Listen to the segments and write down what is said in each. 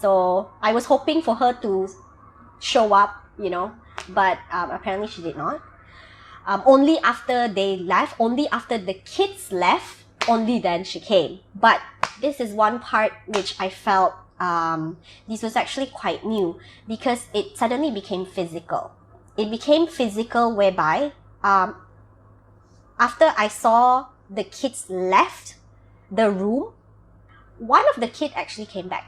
So I was hoping for her to show up, but apparently she did not. Only after they left, only after the kids left, only then she came. But this is one part which I felt this was actually quite new, because it suddenly became physical. It became physical whereby after I saw the kids left the room, one of the kid actually came back.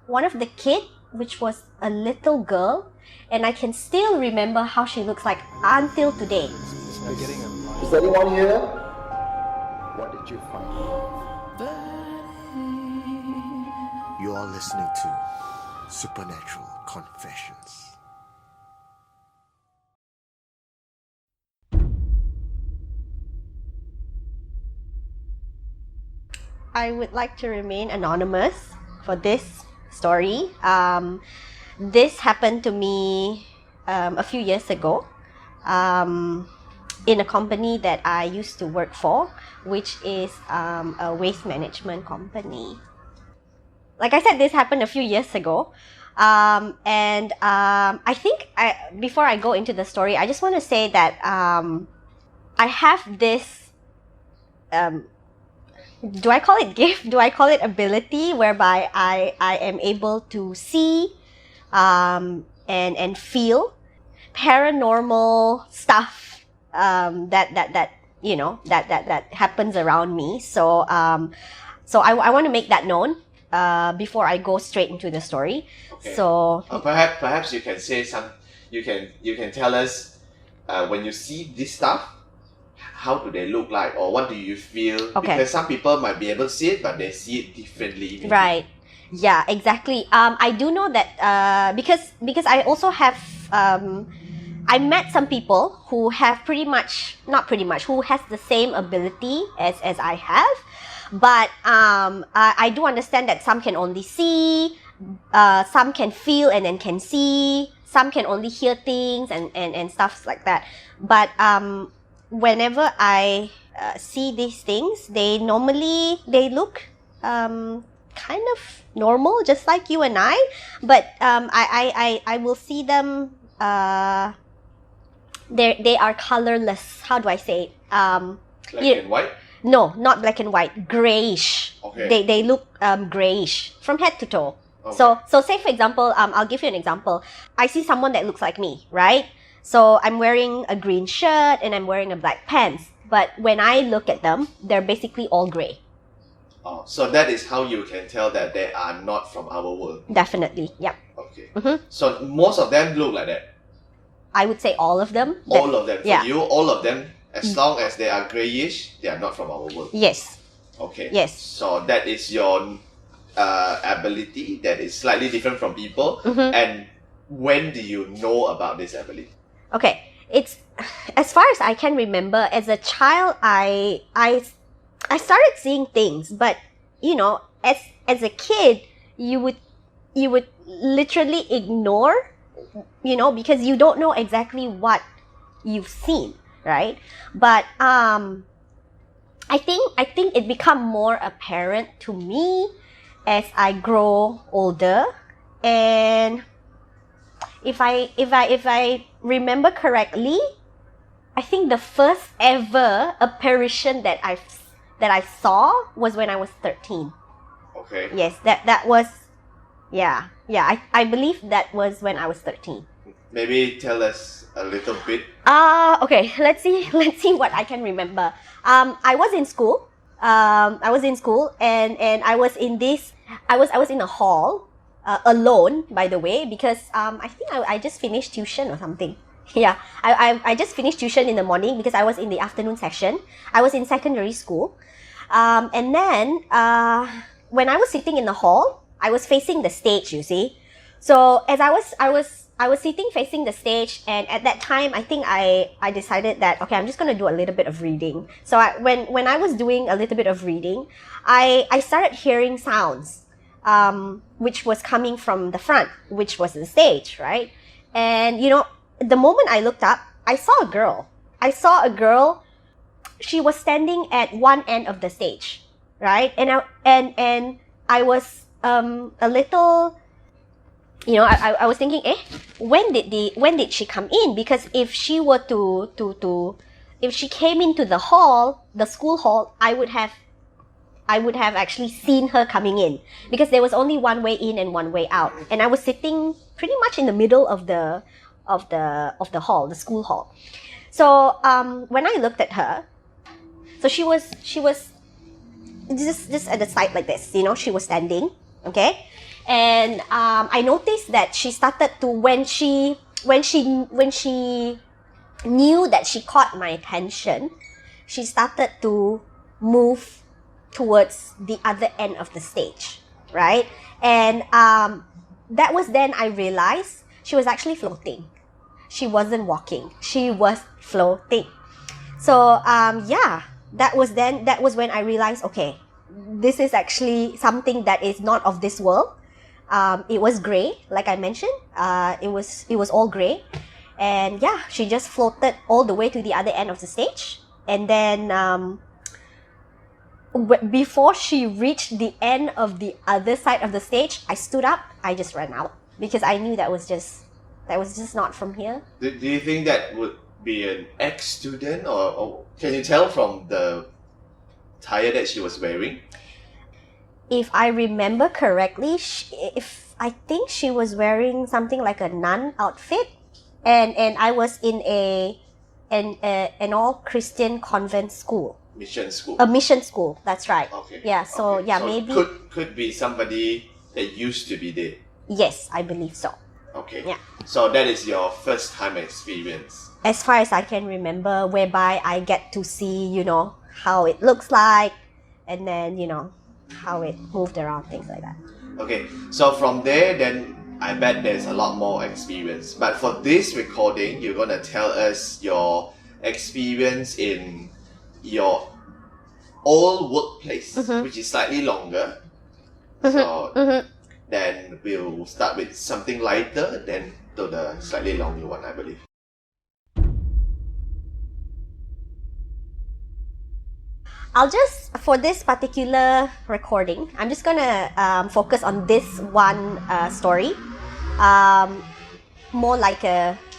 One of the kid, which was a little girl, and I can still remember how she looks like until today. Is anyone here? What did you find? You are listening to Supernatural Confessions. I would like to remain anonymous for this story. This happened to me a few years ago in a company that I used to work for, which is a waste management company. Like I said, this happened a few years ago. I think before I go into the story, I just want to say that I have this, do I call it gift? Do I call it ability? Whereby I am able to see and feel paranormal stuff that happens around me. So I want to make that known before I go straight into the story. Okay. So perhaps you can say some. You can tell us when you see this stuff, how do they look like, or what do you feel? Okay. Because some people might be able to see it, but they see it differently. Maybe. Right. Yeah, exactly. I do know that because I also have I met some people who have who has the same ability as I have, but I do understand that some can only see, some can feel and then can see, some can only hear things and stuff like that. But whenever I see these things, they look kind of normal, just like you and I, but I will see them. They are colorless. How do I say it? Black and white. No, not black and white. Grayish. Okay. They look grayish from head to toe. Okay. So say for example, I'll give you an example. I see someone that looks like me, right? So I'm wearing a green shirt and I'm wearing a black pants. But when I look at them, they're basically all gray. Oh, so that is how you can tell that they are not from our world. Definitely, yep. Okay. Mm-hmm. So most of them look like that. I would say all of them. All of them. For yeah. you, all of them, as long as they are grayish, they are not from our world. Yes. Okay. Yes. So that is your ability that is slightly different from people. Mm-hmm. And when do you know about this ability? Okay. It's, as far as I can remember, as a child, I started seeing things, but as a kid, you would literally ignore, because you don't know exactly what you've seen, right? But I think it become more apparent to me as I grow older, and if I remember correctly, I think the first ever apparition that I saw was when I was 13. Okay. Yes, that was, yeah. I believe that was when I was 13. Maybe tell us a little bit. Okay. Let's see what I can remember. I was in school. And I was in a hall, alone, by the way, because I think I just finished tuition or something. Yeah, I just finished tuition in the morning because I was in the afternoon session. I was in secondary school. And then when I was sitting in the hall, I was facing the stage, you see. So as I was sitting facing the stage, and at that time, I think I decided that, okay, I'm just going to do a little bit of reading. So when I was doing a little bit of reading, I started hearing sounds, which was coming from the front, which was the stage, right? And, the moment I looked up, I saw a girl. She was standing at one end of the stage, right? And I was a little I was thinking, when did she come in? Because if she were if she came into the hall, the school hall, I would have actually seen her coming in, because there was only one way in and one way out, and I was sitting pretty much in the middle of the hall, the school hall. So when I looked at her, so she was just at the side like this, she was standing, okay, and I noticed that she started to, when she knew that she caught my attention, she started to move towards the other end of the stage, right? And that was then I realized she was actually floating. She wasn't walking. She was floating. So that was when I realized, okay, this is actually something that is not of this world. It was gray, like I mentioned. It was all gray, and she just floated all the way to the other end of the stage. And then before she reached the end of the other side of the stage, I stood up. I just ran out, because I knew that was just not from here. Do you think that would be an ex-student, or can you tell from the attire that she was wearing? If I remember correctly, I think she was wearing something like a nun outfit, and I was in an all Christian convent school. Mission school. A mission school, that's right. Okay. Yeah, so okay. So maybe could be somebody that used to be there. Yes, I believe so. Okay. Yeah. So that is your first time experience. As far as I can remember, whereby I get to see, how it looks like, and then, how it moved around, things like that. Okay, so from there, then I bet there's a lot more experience. But for this recording, you're gonna tell us your experience in your old workplace, which is slightly longer. So then we'll start with something lighter, then to the slightly longer one, I believe. I'll just, for this particular recording, I'm just gonna focus on this one story, more like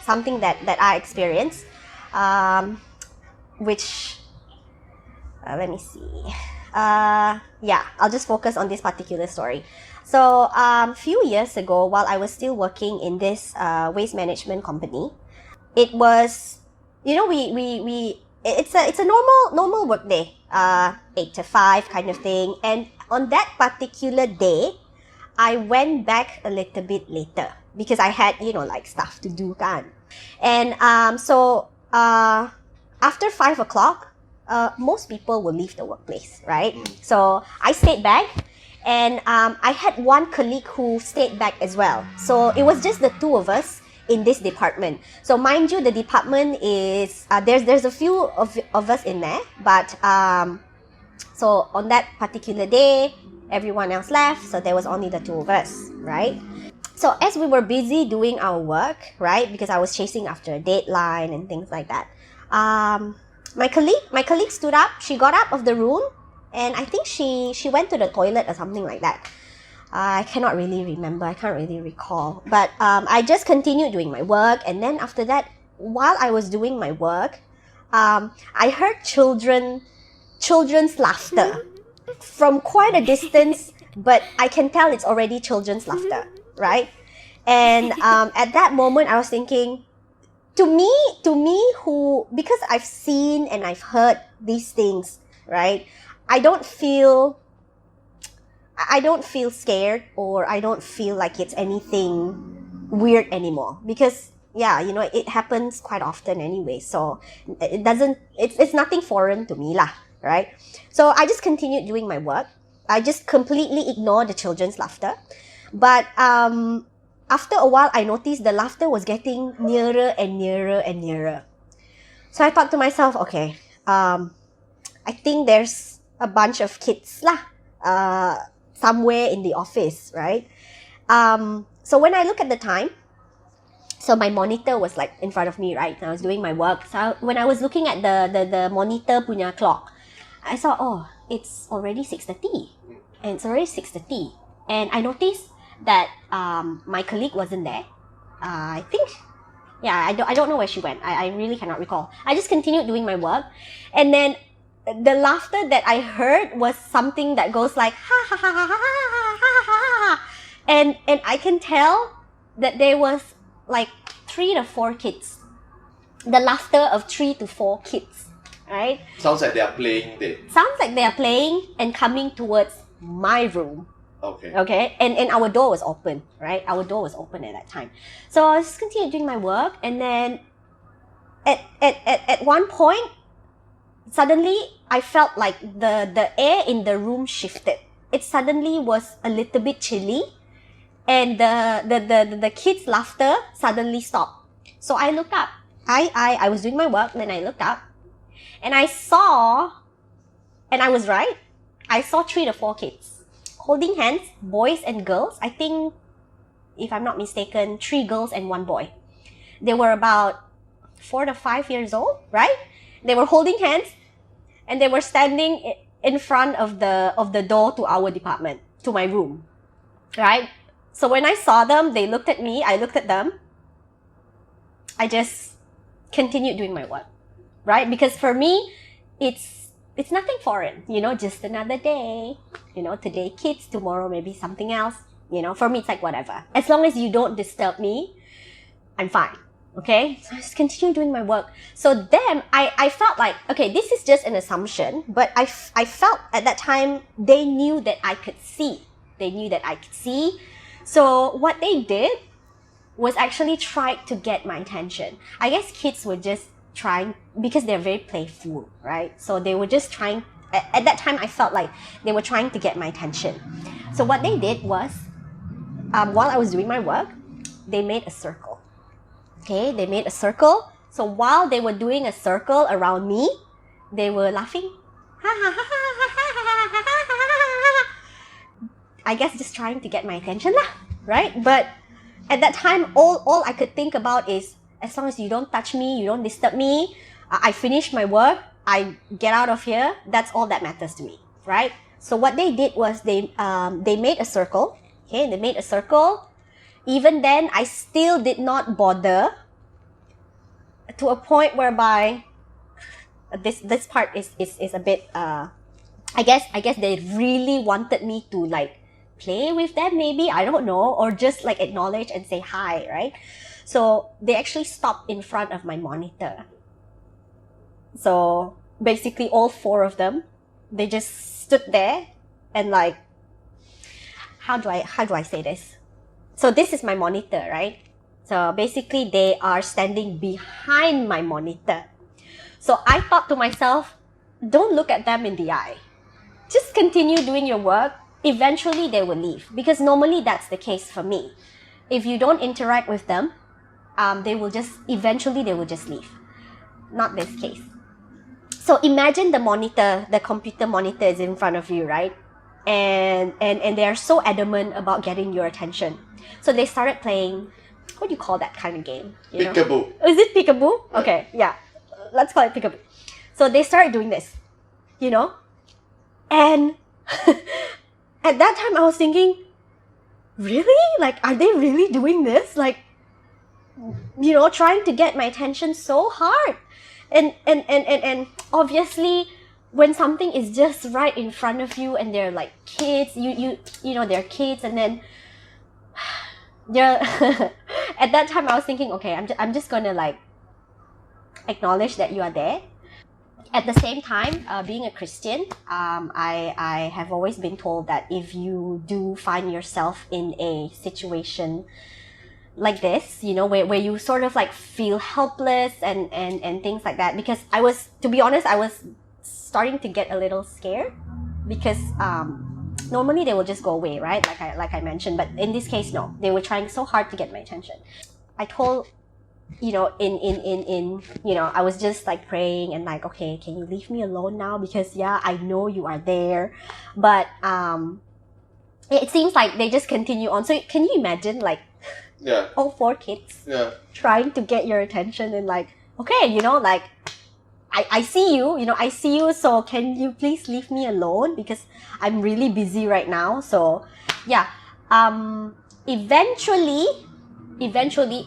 something that I experienced, which, let me see, I'll just focus on this particular story. So, few years ago, while I was still working in this waste management company, it was, it's a normal work day, 8 to 5 kind of thing. And on that particular day, I went back a little bit later because I had, like stuff to do, kan. And so after 5 o'clock, most people will leave the workplace, right? So I stayed back, and I had one colleague who stayed back as well. So it was just the two of us in this department. So mind you, the department is there's a few of us in there, but so on that particular day, everyone else left, so there was only the two of us, right? So as we were busy doing our work, right, because I was chasing after a deadline and things like that, my colleague stood up. She got up of the room, and I think she went to the toilet or something like that. I cannot really remember. I can't really recall. But I just continued doing my work, and then after that, while I was doing my work, I heard children's laughter from quite a distance, but I can tell it's already children's laughter, right? And at that moment, I was thinking, to me, who, because I've seen and I've heard these things, right? I don't feel scared, or I don't feel like it's anything weird anymore, because it happens quite often anyway, so it's nothing foreign to me lah, right? So I just continued doing my work. I just completely ignored the children's laughter. But after a while, I noticed the laughter was getting nearer and nearer and nearer. So I thought to myself, okay, I think there's a bunch of kids lah, somewhere in the office, right? So when I look at the time, so my monitor was like in front of me, right? I was doing my work. So when I was looking at the monitor punya clock, I saw, it's already 6:30. And it's already 6:30. And I noticed that my colleague wasn't there. I think, yeah, I don't know where she went. I really cannot recall. I just continued doing my work, and then the laughter that I heard was something that goes like ha ha ha ha ha ha ha ha, and I can tell that there was like 3 to 4 kids. The laughter of 3 to 4 kids, right? Sounds like they are playing there. Sounds like they are playing and coming towards my room. Okay. Okay, and our door was open, right? Our door was open at that time. So I just continued doing my work, and then at one point, suddenly I felt like the air in the room shifted. It suddenly was a little bit chilly, and the kids' laughter suddenly stopped. So I looked up. I was doing my work, then I looked up, and I saw, and I was right, I saw 3 to 4 kids holding hands, boys and girls. I think, if I'm not mistaken, 3 girls and 1 boy. They were about 4 to 5 years old, right? They were holding hands, and they were standing in front of the door to our department, to my room, right? So when I saw them, they looked at me, I looked at them. I just continued doing my work, right? Because for me, it's nothing foreign, just another day. Today kids, tomorrow maybe something else. For me, it's like whatever. As long as you don't disturb me, I'm fine. Okay? So I just continue doing my work. So then I felt like, okay, this is just an assumption, but I felt at that time they knew that I could see. They knew that I could see. So what they did was actually try to get my attention. I guess kids were just trying, because they're very playful, right? So they were just trying, at that time I felt like they were trying to get my attention. So what they did was, while I was doing my work, they made a circle. Okay, they made a circle. So while they were doing a circle around me, they were laughing. I guess just trying to get my attention lah, right? But at that time, all I could think about is, as long as you don't touch me, you don't disturb me, I finish my work, I get out of here, that's all that matters to me, right? So what they did was they made a circle. Okay, they made a circle. Even then, I still did not bother, to a point whereby this part is a bit I guess they really wanted me to like play with them, maybe, I don't know, or just like acknowledge and say hi, right? So they actually stopped in front of my monitor. So basically all 4 of them, they just stood there and like, how do I say this? So this is my monitor, right? So basically they are standing behind my monitor. So I thought to myself, don't look at them in the eye. Just continue doing your work. Eventually they will leave, because normally that's the case for me. If you don't interact with them, eventually they will just leave. Not this case. So imagine the monitor, the computer monitor is in front of you, right? And they are so adamant about getting your attention. So they started playing, what do you call that kind of game? Peekaboo. Is it peekaboo? Okay, yeah. Let's call it peekaboo. So they started doing this, and at that time I was thinking, really? Like, are they really doing this? Like, trying to get my attention so hard. And obviously, when something is just right in front of you and they're like kids, they're kids, and then at that time I was thinking, okay, I'm just gonna like acknowledge that you are there. At the same time, being a Christian, I have always been told that if you do find yourself in a situation like this, where you sort of like feel helpless and things like that, because to be honest, I was starting to get a little scared, because normally they will just go away, right? Like I mentioned, but in this case, no, they were trying so hard to get my attention. I told, I was just like praying and like, okay, can you leave me alone now? Because yeah, I know you are there, but it seems like they just continue on. So can you imagine, like, Yeah. all 4 kids Yeah. trying to get your attention and like, okay, like, I see you, I see you, so can you please leave me alone, because I'm really busy right now. So yeah, eventually,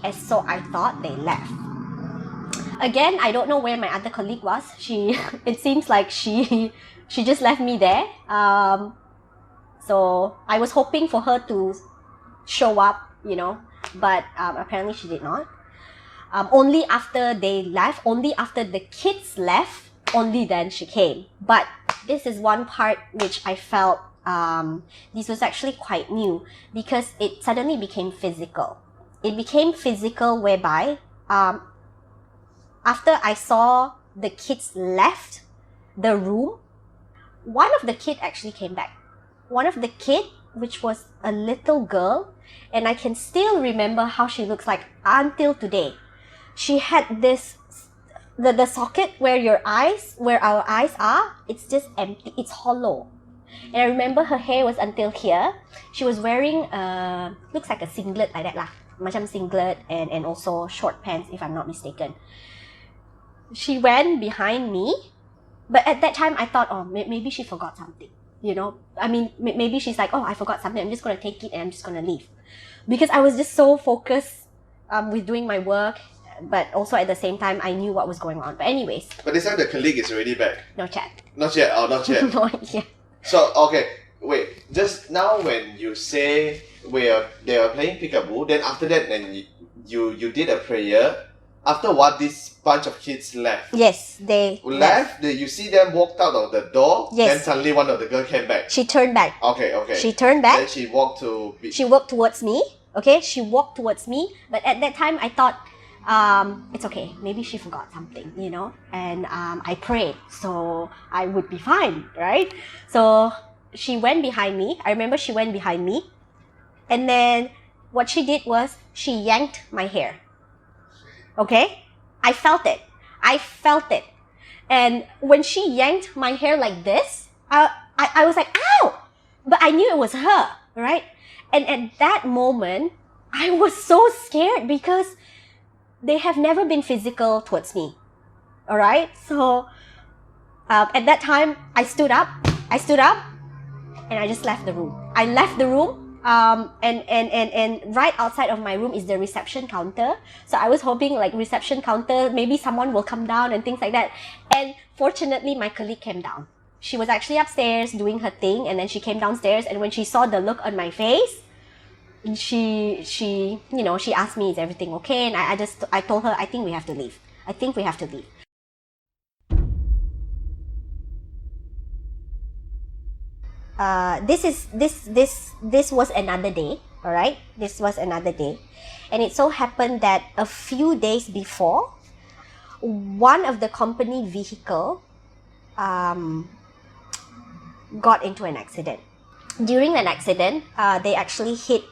as so I thought, they left. Again, I don't know where my other colleague was. It seems like she just left me there. So I was hoping for her to show up, but apparently she did not. Only after they left, only after the kids left, only then she came. But this is one part which I felt this was actually quite new, because it suddenly became physical. It became physical whereby after I saw the kids left the room, one of the kid actually came back. One of the kid, which was a little girl, and I can still remember how she looks like until today. She had this, the socket where our eyes are, it's just empty, it's hollow. And I remember her hair was until here. She was wearing looks like a singlet like that lah. Macam singlet and also short pants, if I'm not mistaken. She went behind me, but at that time I thought, oh, maybe she forgot something. I mean, maybe she's like, oh, I forgot something, I'm just going to take it and I'm just going to leave. Because I was just so focused with doing my work, but also at the same time, I knew what was going on. But anyways. But this time the colleague is already back. Not yet. Not yet. Oh, not yet. Not yet. So, okay, wait. Just now when you say they were playing peekaboo, then after that, then you did a prayer. After what, this bunch of kids left. Yes, they left. You see them walked out of the door. Yes. Then suddenly one of the girl came back. She turned back. Okay. She turned back. Then she walked to. She walked towards me. Okay, she walked towards me. But at that time, I thought, it's okay. Maybe she forgot something, And I prayed, so I would be fine, right? So she went behind me. I remember she went behind me, and then what she did was she yanked my hair. Okay, I felt it. And when she yanked my hair like this, I was like, ow! But I knew it was her, right? And at that moment, I was so scared because they have never been physical towards me. All right? So at that time, I stood up, and I just left the room. I left the room. And right outside of my room is the reception counter. So I was hoping like reception counter, maybe someone will come down and things like that. And fortunately, my colleague came down. She was actually upstairs doing her thing, and then she came downstairs, and when she saw the look on my face, she asked me, is everything okay? And I told her, I think we have to leave. This was another day, all right? This was another day. And it so happened that a few days before, one of the company vehicle got into an accident. During an accident, they actually hit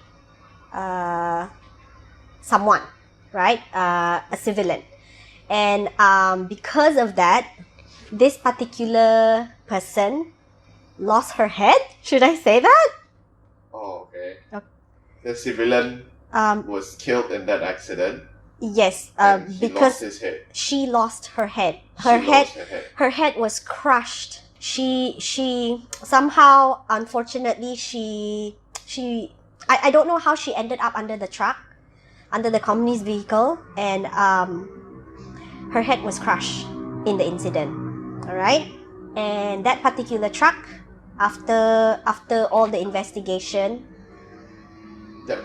someone, right? A civilian. And because of that, this particular person lost her head. Should I say that? Oh, okay. The civilian was killed in that accident. Yes, because she lost her head. Her head was crushed. She somehow, unfortunately, I don't know how she ended up under the truck, under the company's vehicle, and her head was crushed in the incident. All right, and that particular truck, after all the investigation, that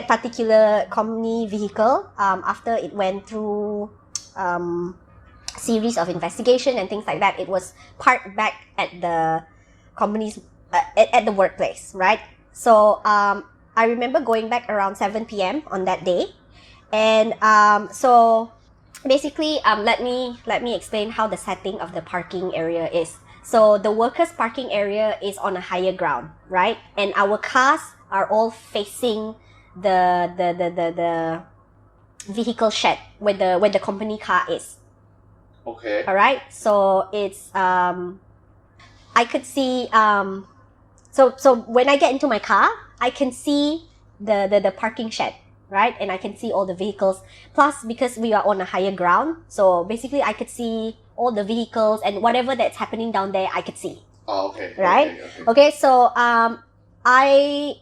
particular company vehicle, after it went through series of investigation and things like that, it was parked back at the company's at the workplace, right? So I remember going back around 7 p.m. on that day, and so basically let me explain how the setting of the parking area is. So the workers' parking area is on a higher ground, right? And our cars are all facing the vehicle shed where the company car is. Okay. All right. So it's I could see so when I get into my car, I can see the parking shed, right? And I can see all the vehicles. Plus, because we are on a higher ground, so basically I could see all the vehicles and whatever that's happening down there, I could see. Oh, okay. Right? Okay, so I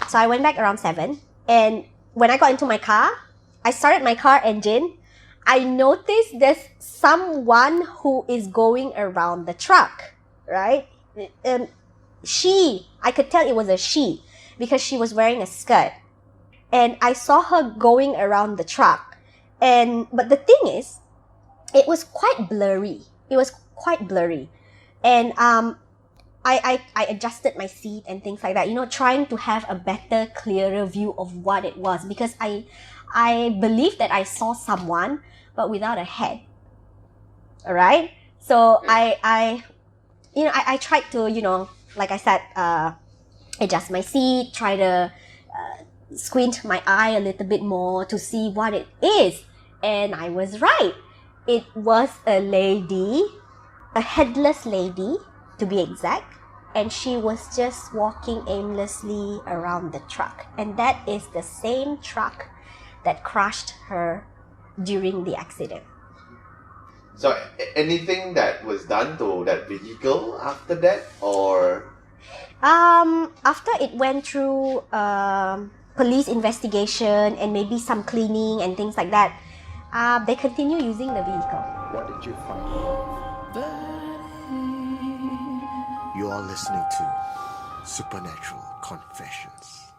So I went back around 7, and when I got into my car, I started my car engine. I noticed there's someone who is going around the truck, right? I could tell it was a she because she was wearing a skirt, and I saw her going around the truck. But the thing is, it was quite blurry. And I adjusted my seat and things like that, trying to have a better, clearer view of what it was, because I believe that I saw someone but without a head. All right. So I tried to, like I said, adjust my seat, try to squint my eye a little bit more to see what it is. And I was right. It was a lady, a headless lady to be exact, and she was just walking aimlessly around the truck. And that is the same truck that crushed her during the accident. So anything that was done to that vehicle after that, or? After it went through police investigation and maybe some cleaning and things like that, they continue using the vehicle. What did you find? You are listening to Supernatural Confessions.